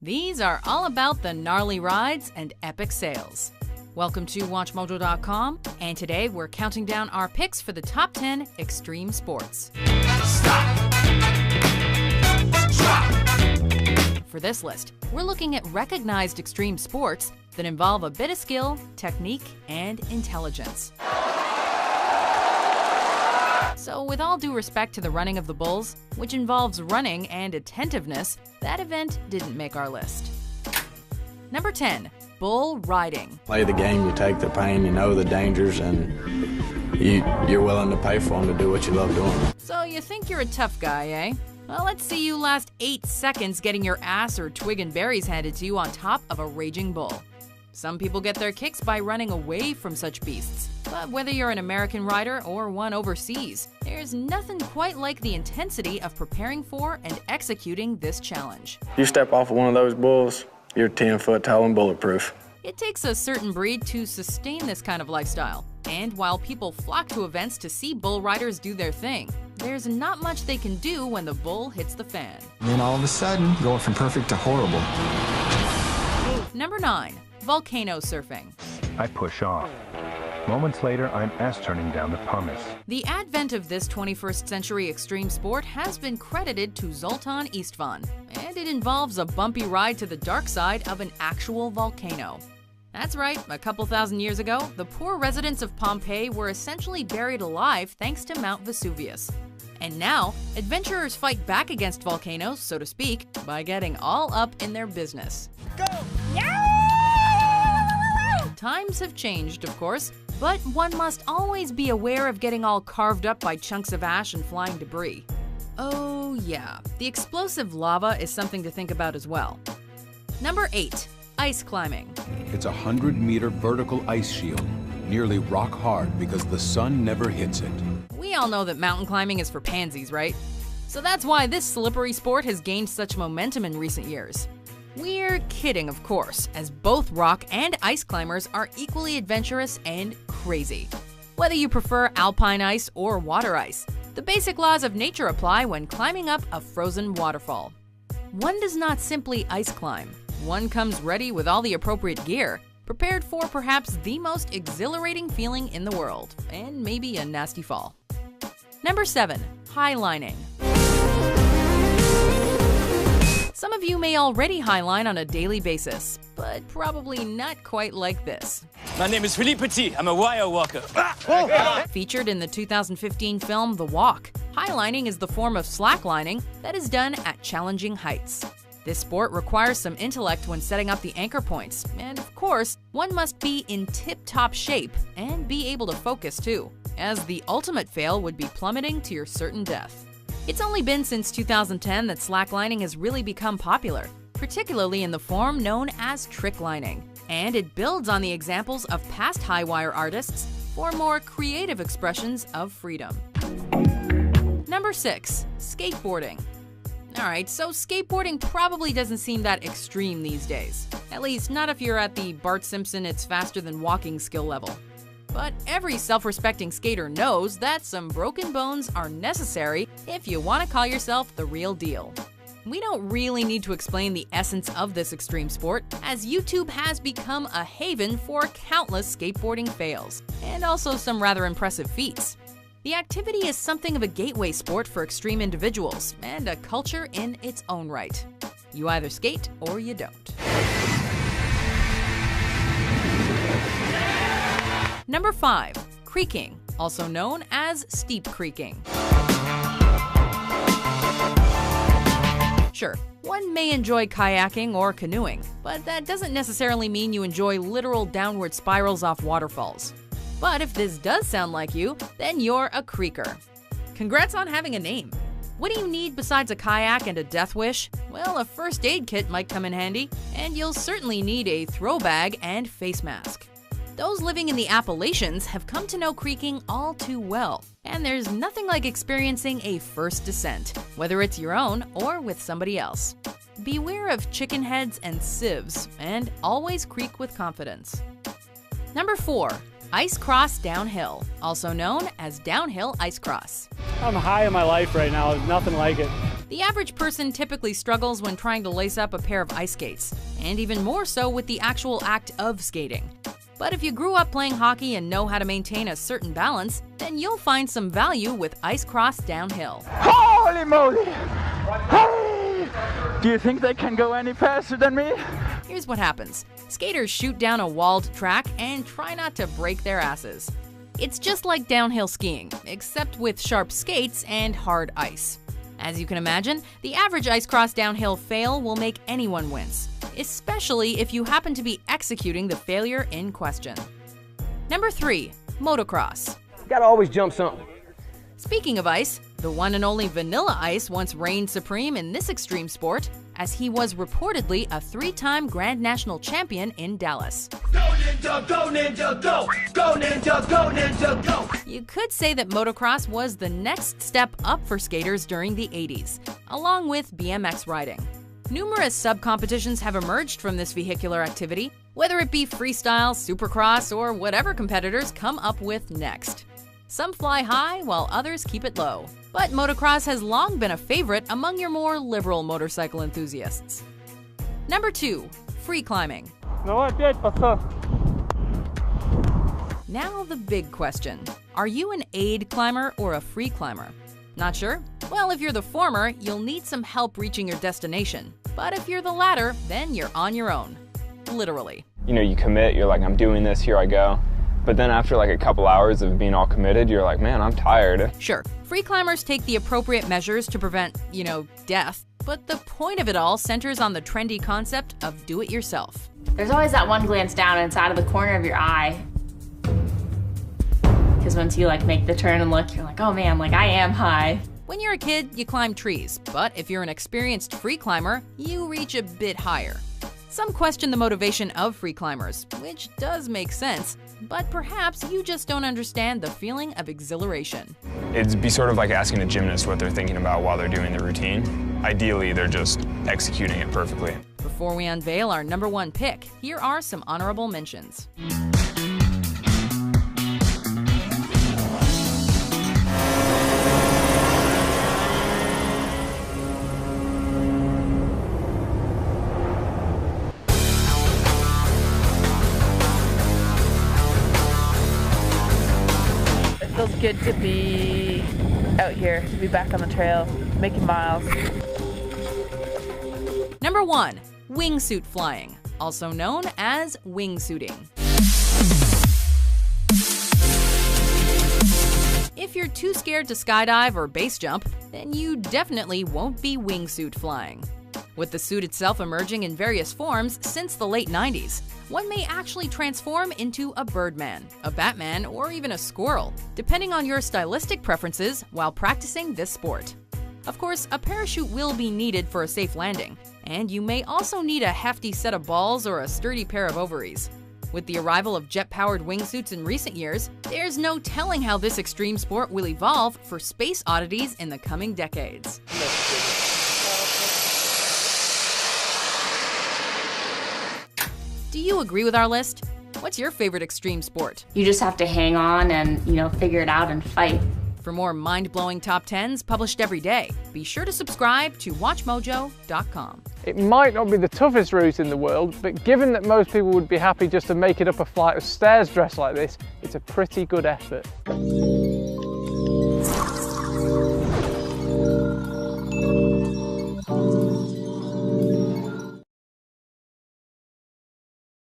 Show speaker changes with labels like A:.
A: These are all about the gnarly rides and epic sales. Welcome to WatchMojo.com, and today we're counting down our picks for the top 10 extreme sports.
B: Stop. Drop.
A: For this list, we're looking at recognized extreme sports that involve a bit of skill, technique, and intelligence. So with all due respect to the running of the bulls, which involves running and attentiveness, that event didn't make our list. Number 10. Bull riding.
C: Play the game, you take the pain, you know the dangers, and you're willing to pay for them to do what you love doing.
A: So you think you're a tough guy, eh? Well, let's see you last 8 seconds getting your ass or twig and berries handed to you on top of a raging bull. Some people get their kicks by running away from such beasts. But whether you're an American rider or one overseas, there's nothing quite like the intensity of preparing for and executing this challenge.
C: You step off of one of those bulls, you're 10 foot tall and bulletproof.
A: It takes a certain breed to sustain this kind of lifestyle. And while people flock to events to see bull riders do their thing, there's not much they can do when the bull hits the fan.
D: And then all of a sudden, going from perfect to horrible.
A: Number 9. Volcano surfing.
E: I push off. Moments later, I'm ass-turning down the pumice.
A: The advent of this 21st century extreme sport has been credited to Zoltan Istvan, and it involves a bumpy ride to the dark side of an actual volcano. That's right, a couple thousand years ago, the poor residents of Pompeii were essentially buried alive thanks to Mount Vesuvius. And now, adventurers fight back against volcanoes, so to speak, by getting all up in their business.
B: Go! Yeah!
A: Times have changed, of course, but one must always be aware of getting all carved up by chunks of ash and flying debris. Oh yeah, the explosive lava is something to think about as well. Number 8. Ice climbing.
F: It's a 100-meter vertical ice shield, nearly rock hard because the sun never hits it.
A: We all know that mountain climbing is for pansies, right? So that's why this slippery sport has gained such momentum in recent years. We're kidding, of course, as both rock and ice climbers are equally adventurous and crazy. Whether you prefer alpine ice or water ice, the basic laws of nature apply when climbing up a frozen waterfall. One does not simply ice climb. One comes ready with all the appropriate gear, prepared for perhaps the most exhilarating feeling in the world, and maybe a nasty fall. Number 7. Highlining. Some of you may already highline on a daily basis, but probably not quite like this.
G: My name is Philippe Petit. I'm a wire walker.
A: Featured in the 2015 film The Walk, highlining is the form of slacklining that is done at challenging heights. This sport requires some intellect when setting up the anchor points, and of course, one must be in tip-top shape and be able to focus too, as the ultimate fail would be plummeting to your certain death. It's only been since 2010 that slacklining has really become popular, particularly in the form known as tricklining, and it builds on the examples of past high-wire artists for more creative expressions of freedom. Number 6. Skateboarding. Alright, so skateboarding probably doesn't seem that extreme these days. At least not if you're at the Bart Simpson it's faster than walking skill level. But every self-respecting skater knows that some broken bones are necessary if you want to call yourself the real deal. We don't really need to explain the essence of this extreme sport, as YouTube has become a haven for countless skateboarding fails, and also some rather impressive feats. The activity is something of a gateway sport for extreme individuals, and a culture in its own right. You either skate or you don't. Number 5. Creeking, also known as steep creeking. Sure, one may enjoy kayaking or canoeing, but that doesn't necessarily mean you enjoy literal downward spirals off waterfalls. But if this does sound like you, then you're a creeker. Congrats on having a name. What do you need besides a kayak and a death wish? Well, a first aid kit might come in handy, and you'll certainly need a throw bag and face mask. Those living in the Appalachians have come to know creeking all too well, and there's nothing like experiencing a first descent, whether it's your own or with somebody else. Beware of chicken heads and sieves, and always creak with confidence. Number 4. Ice cross downhill, also known as downhill ice cross.
H: I'm high in my life right now. There's nothing like it.
A: The average person typically struggles when trying to lace up a pair of ice skates, and even more so with the actual act of skating. But if you grew up playing hockey and know how to maintain a certain balance, then you'll find some value with ice cross downhill.
I: Holy moly! Hey! Do you think they can go any faster than me?
A: Here's what happens. Skaters shoot down a walled track and try not to break their asses. It's just like downhill skiing, except with sharp skates and hard ice. As you can imagine, the average ice cross downhill fail will make anyone wince, especially if you happen to be executing the failure in question. Number 3, motocross.
J: You gotta always jump something.
A: Speaking of ice, the one and only Vanilla Ice once reigned supreme in this extreme sport, as he was reportedly a 3-time Grand National Champion in Dallas.
B: Go Ninja, go Ninja, go! Go Ninja, go Ninja, go!
A: You could say that motocross was the next step up for skaters during the 80s, along with BMX riding. Numerous sub-competitions have emerged from this vehicular activity, whether it be freestyle, supercross, or whatever competitors come up with next. Some fly high while others keep it low. But motocross has long been a favorite among your more liberal motorcycle enthusiasts. Number 2, free climbing. Now the big question. Are you an aid climber or a free climber? Not sure? Well, if you're the former, you'll need some help reaching your destination. But if you're the latter, then you're on your own. Literally.
K: You know, you commit, you're like, I'm doing this, here I go. But then after like a couple hours of being all committed, you're like, man, I'm tired.
A: Sure, free climbers take the appropriate measures to prevent, death. But the point of it all centers on the trendy concept of do-it-yourself.
L: There's always that one glance down and it's out of the corner of your eye. Because once you make the turn and look, you're like, oh man, I am high.
A: When you're a kid, you climb trees. But if you're an experienced free climber, you reach a bit higher. Some question the motivation of free climbers, which does make sense, but perhaps you just don't understand the feeling of exhilaration.
M: It'd be sort of like asking a gymnast what they're thinking about while they're doing the routine. Ideally, they're just executing it perfectly.
A: Before we unveil our number 1 pick, here are some honorable mentions.
N: It feels good to be out here, to be back on the trail, making miles.
A: Number 1, wingsuit flying, also known as wingsuiting. If you're too scared to skydive or base jump, then you definitely won't be wingsuit flying. With the suit itself emerging in various forms since the late 90s, one may actually transform into a birdman, a Batman, or even a squirrel, depending on your stylistic preferences while practicing this sport. Of course, a parachute will be needed for a safe landing, and you may also need a hefty set of balls or a sturdy pair of ovaries. With the arrival of jet-powered wingsuits in recent years, there's no telling how this extreme sport will evolve for space oddities in the coming decades. Do you agree with our list? What's your favorite extreme sport?
L: You just have to hang on and, figure it out and fight.
A: For more mind-blowing top 10s published every day, be sure to subscribe to WatchMojo.com.
H: It might not be the toughest route in the world, but given that most people would be happy just to make it up a flight of stairs dressed like this, it's a pretty good effort.